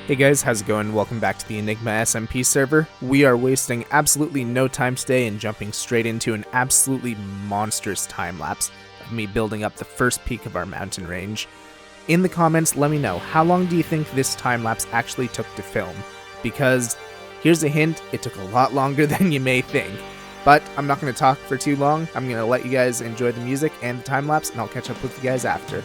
Hey guys, how's it going? Welcome back to the Enigma SMP server. We are wasting absolutely no time today and jumping straight into an absolutely monstrous time lapse of me building up the first peak of our mountain range. In the comments, let me know, how long do you think this time lapse actually took to film? Because, here's a hint, it took a lot longer than you may think. But I'm not going to talk for too long. I'm going to let you guys enjoy the music and the time lapse, and I'll catch up with you guys after.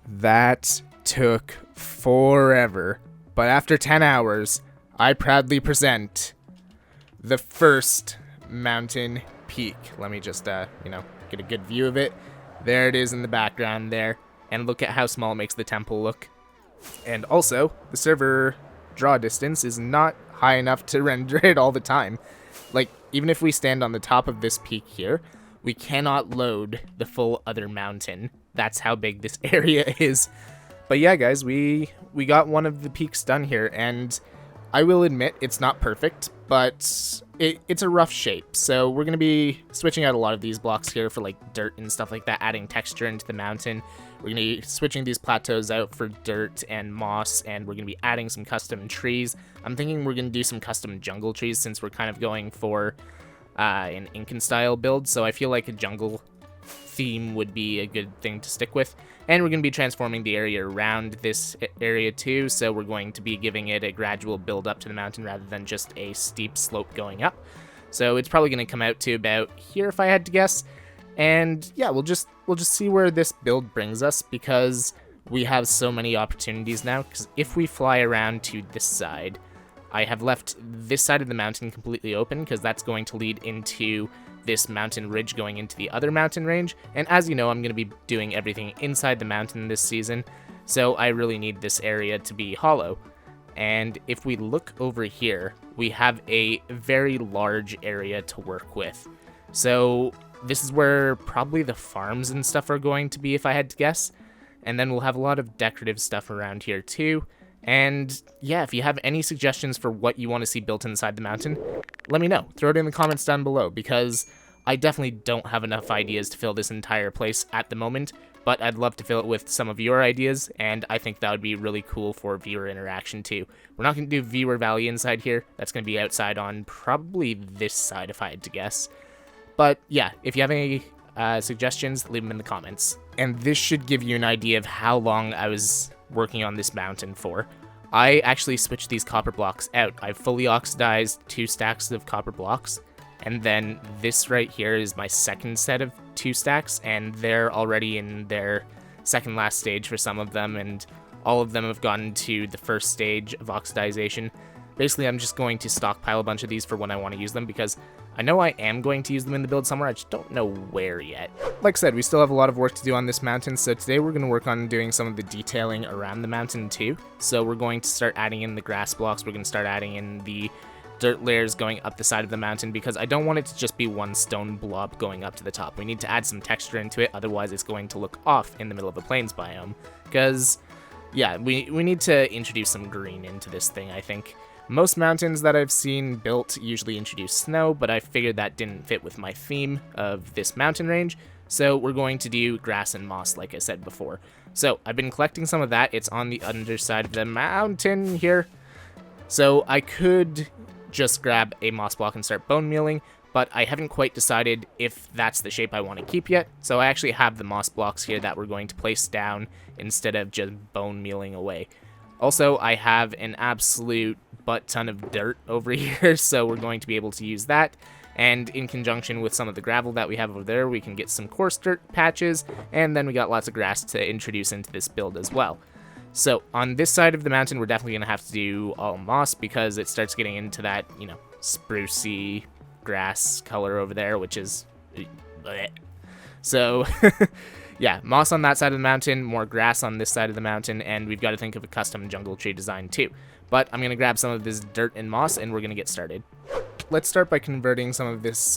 That took forever, but after 10 hours, I proudly present the first mountain peak. Let me just, get a good view of it. There it is in the background there, and look at how small it makes the temple look. And also, the server draw distance is not high enough to render it all the time. Like, even if we stand on the top of this peak here, we cannot load the full other mountain. That's how big this area is. But yeah, guys, we got one of the peaks done here, and I will admit it's not perfect, but it's a rough shape. So we're going to be switching out a lot of these blocks here for like dirt and stuff like that, adding texture into the mountain. We're going to be switching these plateaus out for dirt and moss, and we're going to be adding some custom trees. I'm thinking we're going to do some custom jungle trees since we're kind of going for an Incan style build, so I feel like a jungle theme would be a good thing to stick with. And we're going to be transforming the area around this area too, so we're going to be giving it a gradual build up to the mountain rather than just a steep slope going up. So it's probably going to come out to about here if I had to guess. And yeah, we'll just see where this build brings us, because we have so many opportunities now. Because if we fly around to this side, I have left this side of the mountain completely open, because that's going to lead into this mountain ridge going into the other mountain range. And as you know, I'm going to be doing everything inside the mountain this season, so I really need this area to be hollow. And if we look over here, we have a very large area to work with. So this is where probably the farms and stuff are going to be, if I had to guess. And then we'll have a lot of decorative stuff around here too. And yeah, if you have any suggestions for what you want to see built inside the mountain, let me know. Throw it in the comments down below, because I definitely don't have enough ideas to fill this entire place at the moment, but I'd love to fill it with some of your ideas, and I think that would be really cool for viewer interaction too. We're not going to do Viewer Valley inside here. That's going to be outside on probably this side if I had to guess. But yeah, if you have any suggestions, leave them in the comments. And this should give you an idea of how long I was working on this mountain for. I actually switched these copper blocks out. I've fully oxidized 2 stacks of copper blocks, and then this right here is my second set of 2 stacks, and they're already in their second last stage for some of them, and all of them have gotten to the first stage of oxidization. Basically, I'm just going to stockpile a bunch of these for when I want to use them, because I know I am going to use them in the build somewhere, I just don't know where yet. Like I said, we still have a lot of work to do on this mountain, so today we're going to work on doing some of the detailing around the mountain too. So we're going to start adding in the grass blocks, we're going to start adding in the dirt layers going up the side of the mountain, because I don't want it to just be one stone blob going up to the top. We need to add some texture into it, otherwise it's going to look off in the middle of a plains biome, because, yeah, we need to introduce some green into this thing, I think. Most mountains that I've seen built usually introduce snow, but I figured that didn't fit with my theme of this mountain range, so we're going to do grass and moss like I said before. So I've been collecting some of that. It's on the underside of the mountain here. So I could just grab a moss block and start bone mealing, but I haven't quite decided if that's the shape I want to keep yet. So I actually have the moss blocks here that we're going to place down instead of just bone mealing away. Also, I have an absolute butt ton of dirt over here, so we're going to be able to use that. And in conjunction with some of the gravel that we have over there, we can get some coarse dirt patches, and then we got lots of grass to introduce into this build as well. So on this side of the mountain, we're definitely going to have to do all moss, because it starts getting into that, you know, sprucey grass color over there, which is bleh. So yeah, moss on that side of the mountain, more grass on this side of the mountain, and we've got to think of a custom jungle tree design too. But I'm going to grab some of this dirt and moss, and we're going to get started. Let's start by converting some of this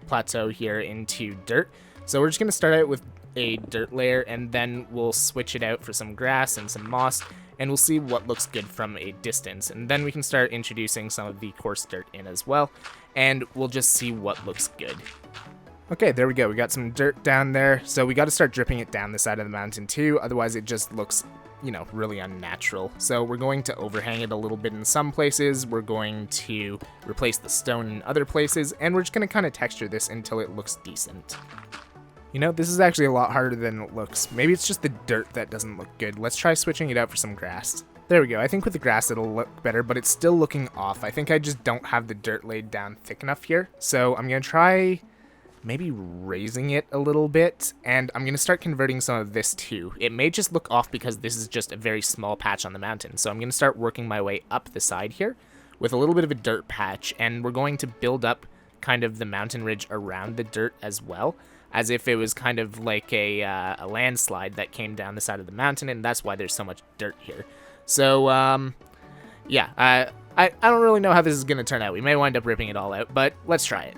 plateau here into dirt. So we're just going to start out with a dirt layer, and then we'll switch it out for some grass and some moss, and we'll see what looks good from a distance. And then we can start introducing some of the coarse dirt in as well, and we'll just see what looks good. Okay, there we go. We got some dirt down there, so we got to start dripping it down the side of the mountain too, otherwise it just looks, you know, really unnatural. So we're going to overhang it a little bit in some places, we're going to replace the stone in other places, and we're just going to kind of texture this until it looks decent. You know, this is actually a lot harder than it looks. Maybe it's just the dirt that doesn't look good. Let's try switching it out for some grass. There we go. I think with the grass it'll look better, but it's still looking off. I think I just don't have the dirt laid down thick enough here. So I'm going to try maybe raising it a little bit, and I'm going to start converting some of this too. It may just look off because this is just a very small patch on the mountain. So I'm going to start working my way up the side here with a little bit of a dirt patch, and we're going to build up kind of the mountain ridge around the dirt as well, as if it was kind of like a landslide that came down the side of the mountain, and that's why there's so much dirt here. So, yeah, I don't really know how this is going to turn out. We may wind up ripping it all out, but let's try it.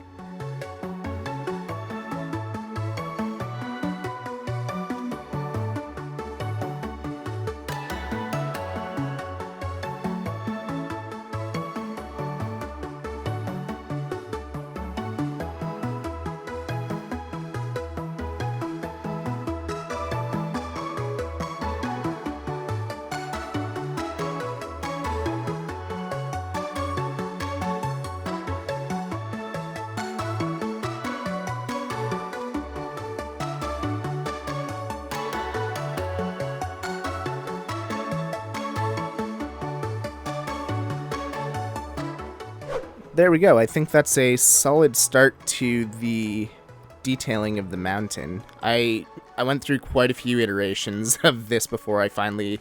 There we go. I think that's a solid start to the detailing of the mountain. I went through quite a few iterations of this before I finally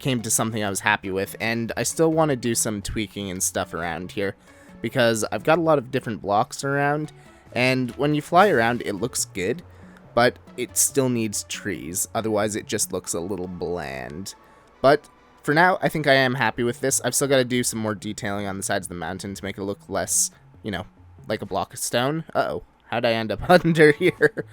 came to something I was happy with, and I still want to do some tweaking and stuff around here, because I've got a lot of different blocks around, and when you fly around it looks good, but it still needs trees, otherwise it just looks a little bland. But for now, I think I am happy with this. I've still got to do some more detailing on the sides of the mountain to make it look less, you know, like a block of stone. Uh-oh, how'd I end up under here?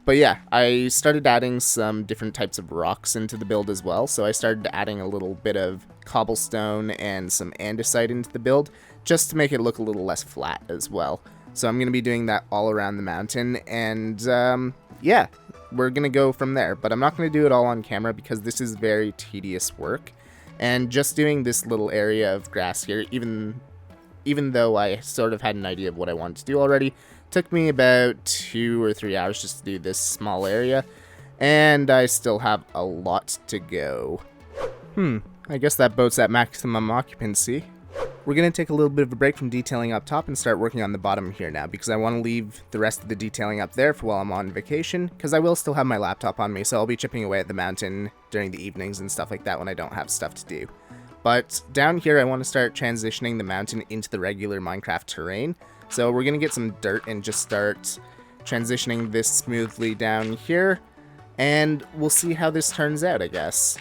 But yeah, I started adding some different types of rocks into the build as well. So I started adding a little bit of cobblestone and some andesite into the build, just to make it look a little less flat as well. So I'm going to be doing that all around the mountain, and yeah, we're going to go from there. But I'm not going to do it all on camera because this is very tedious work. And just doing this little area of grass here, even though I sort of had an idea of what I wanted to do already, took me about 2 or 3 hours just to do this small area. And I still have a lot to go. I guess that boat's at maximum occupancy. We're going to take a little bit of a break from detailing up top and start working on the bottom here now, because I want to leave the rest of the detailing up there for while I'm on vacation, because I will still have my laptop on me, so I'll be chipping away at the mountain during the evenings and stuff like that when I don't have stuff to do. But down here, I want to start transitioning the mountain into the regular Minecraft terrain. So we're going to get some dirt and just start transitioning this smoothly down here. And we'll see how this turns out, I guess.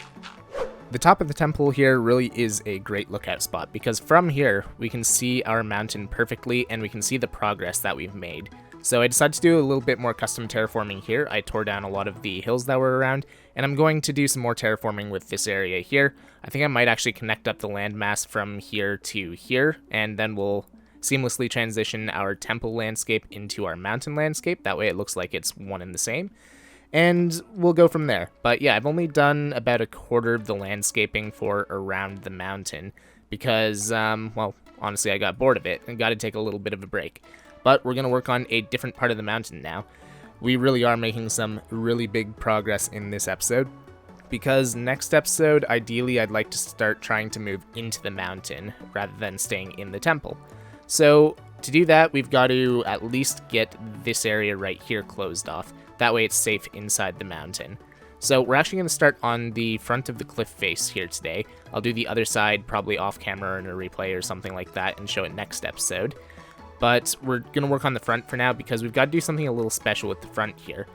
The top of the temple here really is a great lookout spot, because from here, we can see our mountain perfectly, and we can see the progress that we've made. So I decided to do a little bit more custom terraforming here. I tore down a lot of the hills that were around, and I'm going to do some more terraforming with this area here. I think I might actually connect up the landmass from here to here, and then we'll seamlessly transition our temple landscape into our mountain landscape. That way it looks like it's one and the same. And we'll go from there. But yeah, I've only done about a quarter of the landscaping for around the mountain because, well, honestly, I got bored of it and got to take a little bit of a break. But we're going to work on a different part of the mountain now. We really are making some really big progress in this episode, because next episode, ideally, I'd like to start trying to move into the mountain rather than staying in the temple. So to do that, we've got to at least get this area right here closed off. That way it's safe inside the mountain. So we're actually going to start on the front of the cliff face here today. I'll do the other side probably off camera in a replay or something like that and show it next episode. But we're going to work on the front for now because we've got to do something a little special with the front here.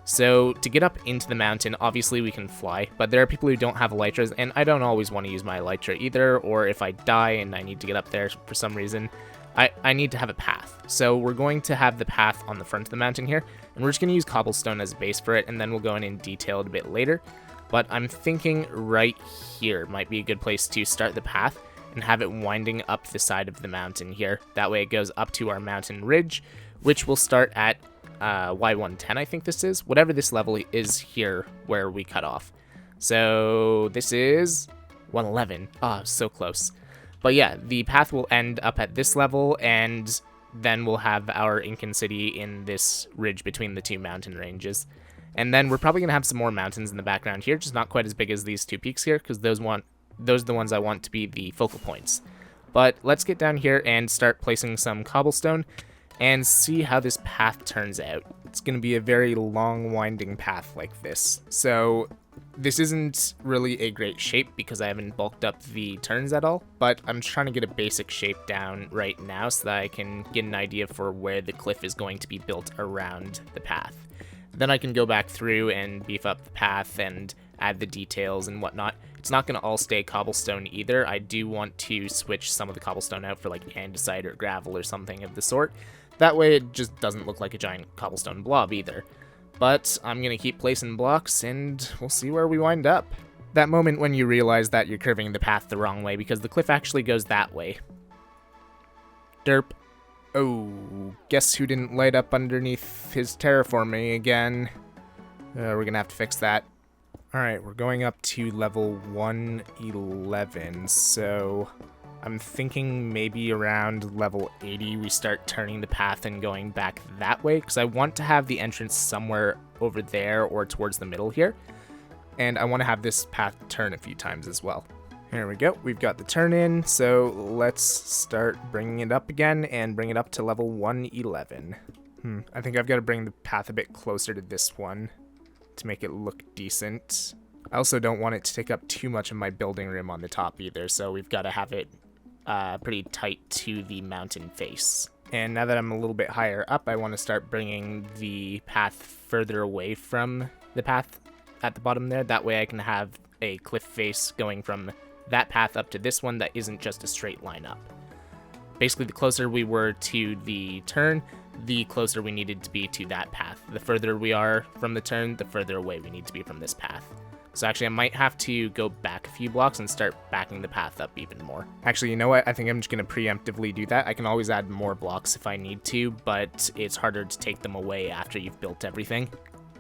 So to get up into the mountain, obviously we can fly, but there are people who don't have elytras, and I don't always want to use my elytra either, or if I die and I need to get up there for some reason, I need to have a path. So we're going to have the path on the front of the mountain here, and we're just going to use cobblestone as a base for it, and then we'll go in and detail it a bit later. But I'm thinking right here might be a good place to start the path and have it winding up the side of the mountain here. That way it goes up to our mountain ridge, which will start at Y110, I think this is. Whatever this level is here where we cut off. So this is 111. Ah, so close. But yeah, the path will end up at this level, and then we'll have our Incan city in this ridge between the two mountain ranges. And then we're probably going to have some more mountains in the background here, just not quite as big as these two peaks here, because those are the ones I want to be the focal points. But let's get down here and start placing some cobblestone and see how this path turns out. It's going to be a very long, winding path like this. So this isn't really a great shape because I haven't bulked up the turns at all, but I'm trying to get a basic shape down right now so that I can get an idea for where the cliff is going to be built around the path. Then I can go back through and beef up the path and add the details and whatnot. It's not going to all stay cobblestone either. I do want to switch some of the cobblestone out for like andesite or gravel or something of the sort. That way it just doesn't look like a giant cobblestone blob either. But I'm going to keep placing blocks and we'll see where we wind up. That moment when you realize that you're curving the path the wrong way because the cliff actually goes that way. Derp. Oh, guess who didn't light up underneath his terraforming again? We're going to have to fix that. Alright, we're going up to level 111, so I'm thinking maybe around level 80 we start turning the path and going back that way, because I want to have the entrance somewhere over there or towards the middle here, and I want to have this path turn a few times as well. Here we go, we've got the turn in, so let's start bringing it up again and bring it up to level 111. I think I've got to bring the path a bit closer to this one to make it look decent. I also don't want it to take up too much of my building room on the top either, so we've got to have it pretty tight to the mountain face. And now that I'm a little bit higher up, I want to start bringing the path further away from the path at the bottom there. That way I can have a cliff face going from that path up to this one that isn't just a straight line up. Basically, the closer we were to the turn, the closer we needed to be to that path. The further we are from the turn, the further away we need to be from this path. So actually, I might have to go back a few blocks and start backing the path up even more. Actually, you know what? I think I'm just going to preemptively do that. I can always add more blocks if I need to, but it's harder to take them away after you've built everything.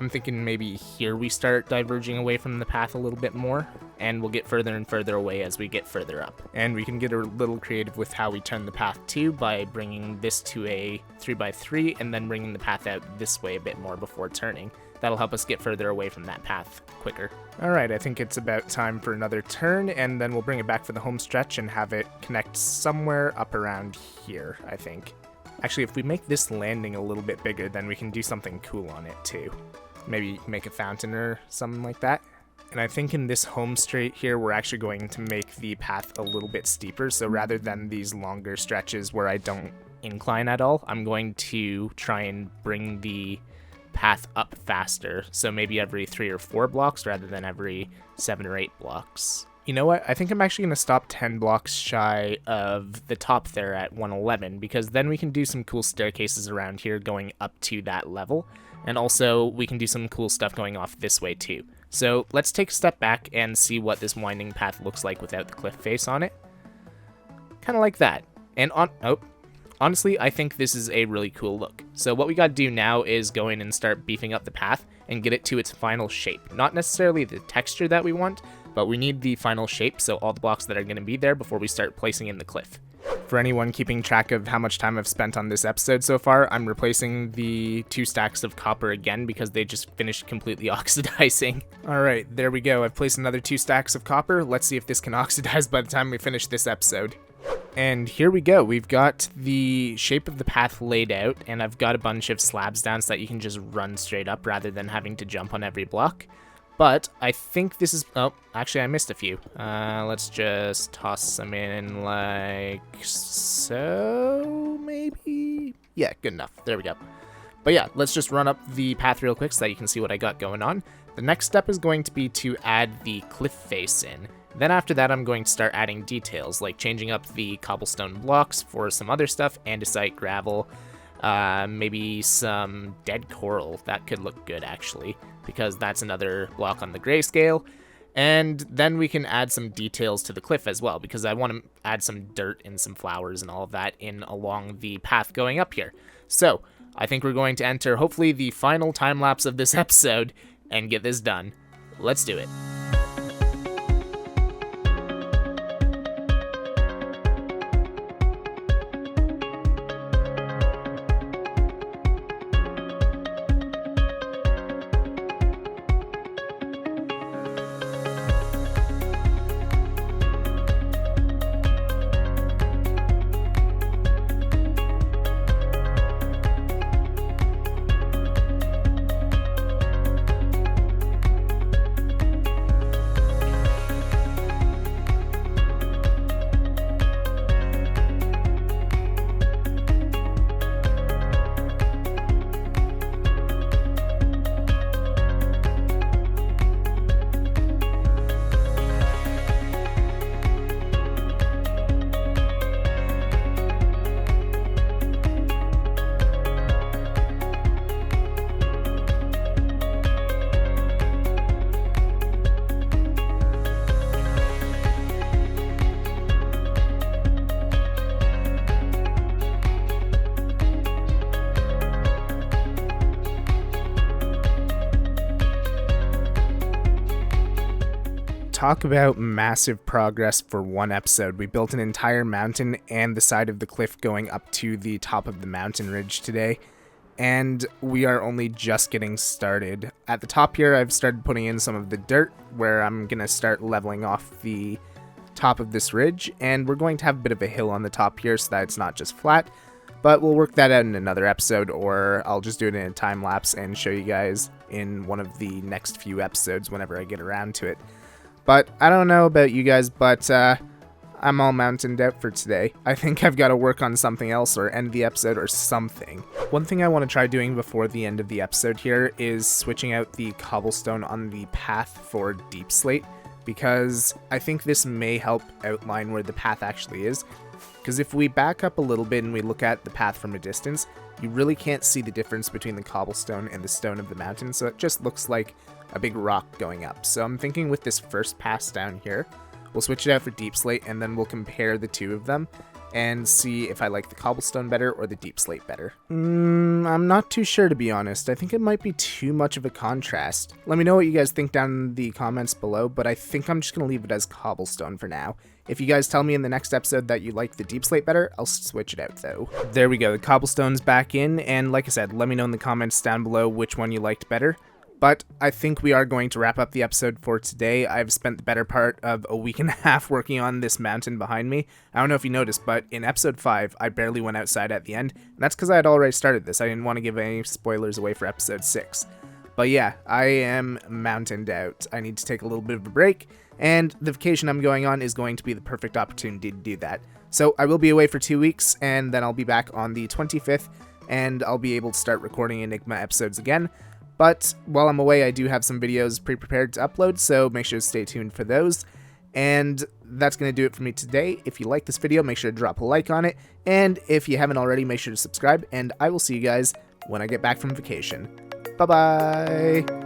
I'm thinking maybe here we start diverging away from the path a little bit more, and we'll get further and further away as we get further up. And we can get a little creative with how we turn the path too by bringing this to a 3x3 and then bringing the path out this way a bit more before turning. That'll help us get further away from that path quicker. Alright, I think it's about time for another turn, and then we'll bring it back for the home stretch and have it connect somewhere up around here, I think. Actually, if we make this landing a little bit bigger, then we can do something cool on it too. Maybe make a fountain or something like that. And I think in this home straight here, we're actually going to make the path a little bit steeper. So rather than these longer stretches where I don't incline at all, I'm going to try and bring the path up faster. So maybe every 3 or 4 blocks rather than every 7 or 8 blocks. You know what? I think I'm actually going to stop 10 blocks shy of the top there at 111, because then we can do some cool staircases around here going up to that level. And also we can do some cool stuff going off this way too. So let's take a step back and see what this winding path looks like without the cliff face on it. Kind of like that. And honestly, I think this is a really cool look. So what we got to do now is go in and start beefing up the path and get it to its final shape. Not necessarily the texture that we want, but we need the final shape, so all the blocks that are going to be there before we start placing in the cliff. For anyone keeping track of how much time I've spent on this episode so far, I'm replacing the 2 stacks of copper again because they just finished completely oxidizing. Alright, there we go. I've placed another 2 stacks of copper. Let's see if this can oxidize by the time we finish this episode. And here we go. We've got the shape of the path laid out, and I've got a bunch of slabs down so that you can just run straight up rather than having to jump on every block. But I think this is... Oh, actually, I missed a few. Let's just toss some in like so, maybe? Yeah, good enough. There we go. But yeah, let's just run up the path real quick so that you can see what I got going on. The next step is going to be to add the cliff face in. Then after that, I'm going to start adding details, like changing up the cobblestone blocks for some other stuff, andesite, gravel, maybe some dead coral. That could look good, actually, because that's another block on the grayscale. And then we can add some details to the cliff as well, because I want to add some dirt and some flowers and all of that in along the path going up here. So I think we're going to enter, hopefully, the final time lapse of this episode and get this done. Let's do it. Talk about massive progress for one episode. We built an entire mountain and the side of the cliff going up to the top of the mountain ridge today, and we are only just getting started. At the top here, I've started putting in some of the dirt where I'm gonna start leveling off the top of this ridge, and we're going to have a bit of a hill on the top here so that it's not just flat, but we'll work that out in another episode, or I'll just do it in a time lapse and show you guys in one of the next few episodes whenever I get around to it. But I don't know about you guys, but I'm all mountained out for today. I think I've got to work on something else or end the episode or something. One thing I want to try doing before the end of the episode here is switching out the cobblestone on the path for deep slate, because I think this may help outline where the path actually is. Because if we back up a little bit and we look at the path from a distance, you really can't see the difference between the cobblestone and the stone of the mountain, so it just looks like a big rock going up. So I'm thinking with this first pass down here, we'll switch it out for deep slate, and then we'll compare the two of them and see if I like the cobblestone better or the deep slate better. I'm not too sure, to be honest. I think it might be too much of a contrast. Let me know what you guys think down in the comments below, but I think I'm just going to leave it as cobblestone for now. If you guys tell me in the next episode that you like the deep slate better, I'll switch it out though. There we go, the cobblestone's back in, and like I said, let me know in the comments down below which one you liked better. But I think we are going to wrap up the episode for today. I've spent the better part of a week and a half working on this mountain behind me. I don't know if you noticed, but in episode 5, I barely went outside at the end. And that's because I had already started this. I didn't want to give any spoilers away for episode 6. But yeah, I am mountained out. I need to take a little bit of a break, and the vacation I'm going on is going to be the perfect opportunity to do that. So I will be away for 2 weeks, and then I'll be back on the 25th, and I'll be able to start recording Enigma episodes again. But while I'm away, I do have some videos pre-prepared to upload, so make sure to stay tuned for those. And that's going to do it for me today. If you like this video, make sure to drop a like on it. And if you haven't already, make sure to subscribe. And I will see you guys when I get back from vacation. Bye-bye!